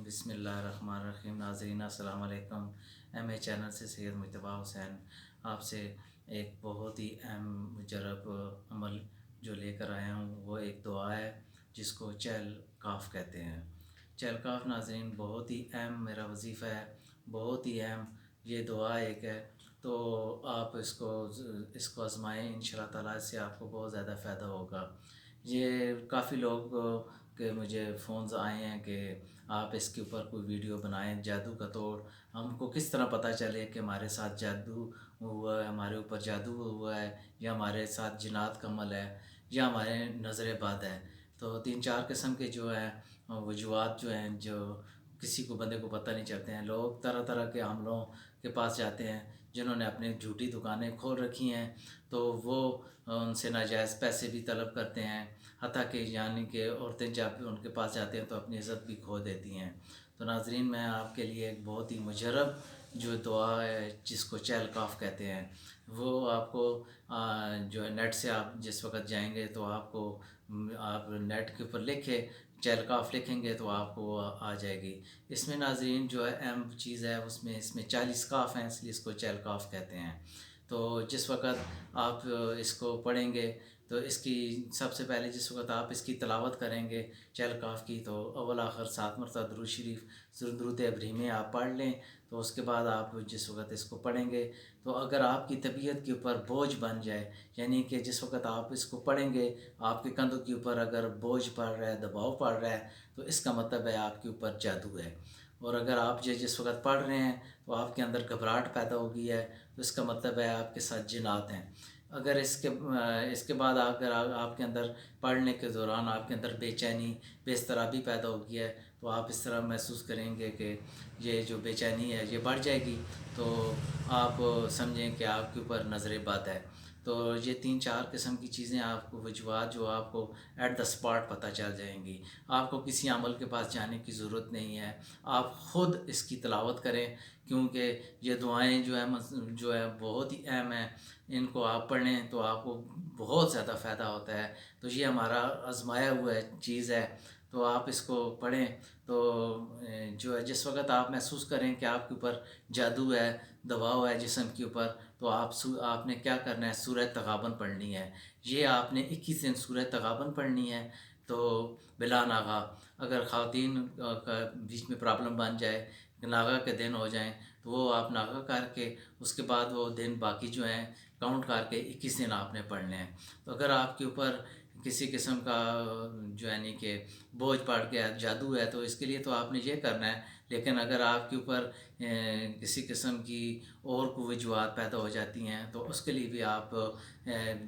बिस्मिल्लाहिर्रहमानिर्रहीम। नाज़रीन अस्सलाम वालेकुम। एम ए चैनल से सैयद मुज्तबा हुसैन आपसे एक बहुत ही अहम मुजरब अमल जो लेकर आया हूँ वो एक दुआ है जिसको चहल काफ कहते हैं। चहल काफ नाज़रीन बहुत ही अहम मेरा वजीफ़ा है, बहुत ही अहम ये दुआ एक है। तो आप इसको आज़माएँ, इंशाअल्लाह ताला इससे आपको बहुत ज़्यादा फ़ायदा होगा। ये काफ़ी लोग के मुझे फ़ोन्स आए हैं कि आप इसके ऊपर कोई वीडियो बनाएं, जादू का तोड़। हमको किस तरह पता चले कि हमारे साथ जादू हुआ है, हमारे ऊपर जादू हुआ है, या हमारे साथ जिन्नात का अमल है, या हमारे नज़र बद है। तो 3-4 किस्म के जो हैं वजूहात जो हैं, जो किसी को बंदे को पता नहीं चलते हैं। लोग तरह तरह के हमलों के पास जाते हैं जिन्होंने अपनी झूठी दुकानें खोल रखी हैं, तो वो उनसे नाजायज़ पैसे भी तलब करते हैं। हत्ता कि यानी कि औरतें जब उनके पास जाते हैं तो अपनी इज़्ज़त भी खो देती हैं। तो नाज़रीन, मैं आपके लिए एक बहुत ही मुजरब जो दुआ है जिसको चहल काफ कहते हैं, वो आपको जो है नेट से आप जिस वक़्त जाएंगे तो आपको आप नेट के ऊपर लिखे चहल काफ लिखेंगे तो आपको आ जाएगी। इसमें नाज़रीन जो है अहम चीज़ है इसमें 40 काफ हैं, इसलिए इसको चहल काफ कहते हैं। तो जिस वक़्त आप इसको पढ़ेंगे तो इसकी सबसे पहले जिस वक़्त आप इसकी तिलावत करेंगे चहल काफ की, तो अव्वल आखिर 7 मरतबा दुरूद शरीफ दुरूद इब्राहिमी आप पढ़ लें। तो उसके बाद आप जिस वक़्त इसको पढ़ेंगे, तो अगर आपकी तबीयत के ऊपर बोझ बन जाए, यानी कि जिस वक़्त आप इसको पढ़ेंगे आपके कंधों के ऊपर अगर बोझ पड़ रहा है, दबाव पड़ रहा है, तो इसका मतलब है आपके ऊपर जादू है। और अगर आप जिस वक़्त पढ़ रहे हैं तो आपके अंदर घबराहट पैदा हो गई है, तो इसका मतलब है आपके साथ जिन्नात हैं। अगर इसके बाद अगर आपके अंदर पढ़ने के दौरान आपके अंदर बेचैनी बेस्तराबी पैदा हो गई है, तो आप इस तरह महसूस करेंगे कि ये जो बेचैनी है ये बढ़ जाएगी, तो आप समझें कि आपके ऊपर नज़र बद है। तो ये 3-4 किस्म की चीज़ें आपको वजूहात जो आपको एट द स्पॉट पता चल जाएंगी। आपको किसी अमल के पास जाने की ज़रूरत नहीं है, आप ख़ुद इसकी तिलावत करें, क्योंकि ये दुआएं जो है बहुत ही अहम हैं। इनको आप पढ़ें तो आपको बहुत ज़्यादा फ़ायदा होता है। तो ये हमारा आज़माया हुआ चीज़ है, तो आप इसको पढ़ें। तो जो है जिस वक़्त आप महसूस करें कि आपके ऊपर जादू है, दबाव है जिस्म के ऊपर, तो आपने क्या करना है, सूरह तगाबन पढ़नी है। ये आपने 21 दिन सूरह तगाबन पढ़नी है। तो बिला नागा अगर ख़वातीन का बीच में प्रॉब्लम बन जाए, नागा के दिन हो जाएं, तो वो आप नागा करके उसके बाद वो दिन बाकी जो हैं काउंट करके 21 दिन आपने पढ़ने हैं। तो अगर आपके ऊपर किसी किस्म का जो यानी कि बोझ पड़ गया, जादू है, तो इसके लिए तो आपने ये करना है। लेकिन अगर आपके ऊपर किसी किस्म की और कोई वजूहात पैदा हो जाती हैं, तो उसके लिए भी आप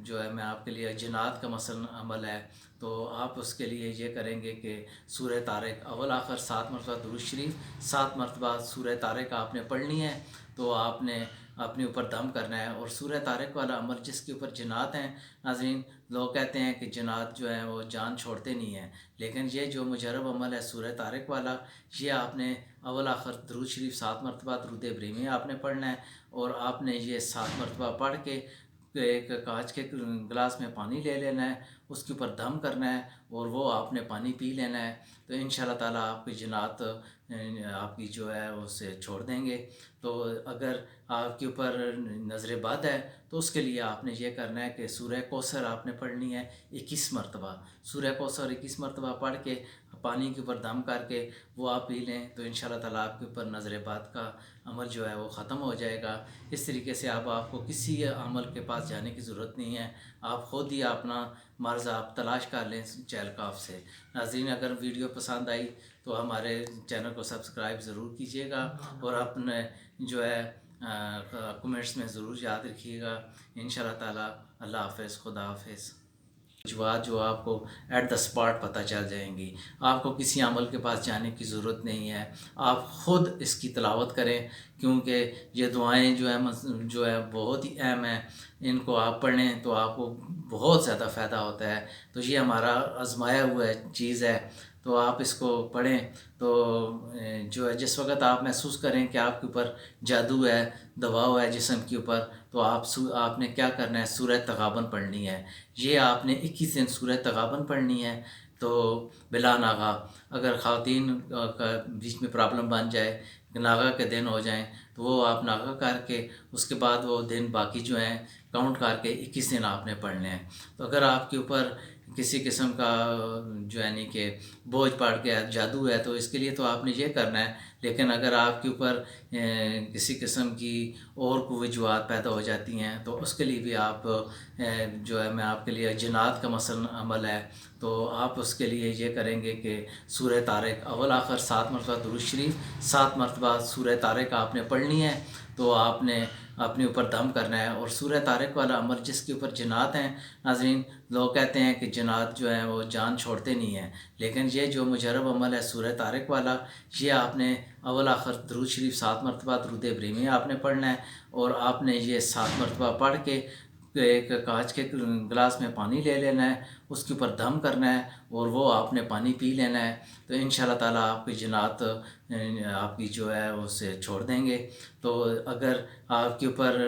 जो है मैं आपके लिए जिन्नात का मसलन अमल है, तो आप उसके लिए ये करेंगे कि सूरह तारिक अव्वल आखिर 7 मरतबा दुरूद शरीफ 7 मरतबा सूरह तारिक आपने पढ़नी है। तो आपने अपने ऊपर दम करना है। और सूरह तारिक वाला अमल जिसके ऊपर जिन्नात हैं नाज़रीन, लोग कहते हैं कि जिन्नात जो है वो जान छोड़ते नहीं हैं, लेकिन ये जो मुजरब अमल है सूरह तारिक वाला, ये आपने अव्वल आखिर दुरूद शरीफ 7 मरतबा दुरूद इब्राहिमी आपने पढ़ना है। और आपने ये 7 मरतबा पढ़ के एक कांच के गिलास में पानी ले लेना है, उसके ऊपर दम करना है और वो आपने पानी पी लेना है। तो इंशाअल्लाह ताला आपकी जिन्नात आपकी जो है उससे छोड़ देंगे। तो अगर आपके ऊपर नज़र बद है तो उसके लिए आपने ये करना है कि सूरह कौसर आपने पढ़नी है 21 मरतबा। सूरह कौसर 21 मरतबा पढ़ के पानी के ऊपर दम करके वो आप पी लें, तो इंशाअल्लाह ताला आपके ऊपर नज़र बद का अमल जो है वो ख़त्म हो जाएगा। इस तरीके से अब आपको किसी अमल के पास जाने की ज़रूरत नहीं है, आप ख़ुद ही अपना मर्ज़ आप तलाश कर लें चहल काफ से। नाज़रीन, अगर वीडियो पसंद आई तो हमारे चैनल को सब्सक्राइब ज़रूर कीजिएगा और अपने जो है कमेंट्स में ज़रूर याद रखिएगा। इंशाअल्लाह ताला अल्लाह हाफ़िज़, खुदा हाफ़िज़। जो आपको एट द स्पॉट पता चल जाएंगी, आपको किसी अमल के पास जाने की ज़रूरत नहीं है, आप ख़ुद इसकी तिलावत करें, क्योंकि ये दुआएं जो है बहुत ही अहम हैं। इनको आप पढ़ें तो आपको बहुत ज़्यादा फ़ायदा होता है। तो ये हमारा आज़माया हुआ चीज़ है, तो आप इसको पढ़ें। तो जो है जिस वक़्त आप महसूस करें कि आपके ऊपर जादू है, दबाव है जिस्म के ऊपर, तो आपने क्या करना है, सूरह तगाबन पढ़नी है। ये आपने 21 दिन सूरह तगाबन पढ़नी है। تو بلا ناغا اگر خواتین کا بیچ میں پرابلم بن جائے، ناغا کے دن ہو جائیں، تو وہ آپ ناغا کر کے اس کے بعد وہ دن باقی جو ہیں کاؤنٹ کر کے 21 دن آپ نے پڑھنے ہیں۔ تو اگر آپ کے اوپر کسی قسم کا جو یعنی کہ بوجھ پڑ گیا، جادو ہے، تو اس کے لیے تو آپ نے یہ کرنا ہے۔ لیکن اگر آپ کے اوپر کسی قسم کی اور کوئی وجوہات پیدا ہو جاتی ہیں تو اس کے لیے بھی آپ جو ہے میں آپ کے لیے جنات کا مثلا عمل ہے، تو آپ اس کے لیے یہ کریں گے کہ سورہ طارق اول آخر 7 مرتبہ درود شریف، 7 مرتبہ سورہ طارق آپ نے پڑھنی ہے۔ تو آپ نے اپنے اوپر دم کرنا ہے۔ اور سورہ طارق والا عمل جس کے اوپر جنات ہیں، ناظرین لوگ کہتے ہیں کہ جنات جو ہیں وہ جان چھوڑتے نہیں ہیں، لیکن یہ جو مجرب عمل ہے سورہ طارق والا، یہ آپ نے اول آخر درود شریف 7 مرتبہ درود ابراہیمی آپ نے پڑھنا ہے، اور آپ نے یہ 7 مرتبہ پڑھ کے ایک کانچ کے گلاس میں پانی لے لینا ہے، اس کے اوپر دم کرنا ہے، اور وہ آپ نے پانی پی لینا ہے۔ تو انشاءاللہ تعالیٰ آپ کی جنات آپ کی جو ہے اسے چھوڑ دیں گے۔ تو اگر آپ کے اوپر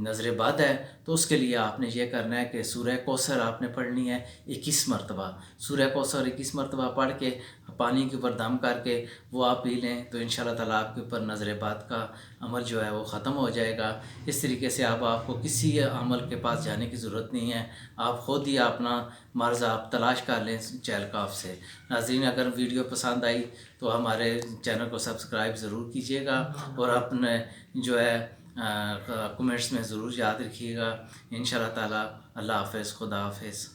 نظر بد ہے تو اس کے لیے آپ نے یہ کرنا ہے کہ سورہ کوثر آپ نے پڑھنی ہے 21 مرتبہ، سورہ کوثر 21 مرتبہ پڑھ کے پانی کے اوپر دم کر کے وہ آپ پی لیں، تو انشاءاللہ تعالیٰ آپ کے اوپر نظر بد کا عمل جو ہے وہ ختم ہو جائے گا۔ اس طریقے سے اب آپ کو کسی عمل کے پاس جانے کی ضرورت نہیں ہے، آپ خود ہی اپنا مرض آپ تلاش کر لیں چہل کاف سے۔ ناظرین اگر ویڈیو پسند آئی تو ہمارے چینل کو سبسکرائب ضرور کیجیے گا، اور اپنے جو ہے کمنٹس میں ضرور یاد رکھیے گا۔ انشاءاللہ تعالیٰ اللہ حافظ، خدا حافظ۔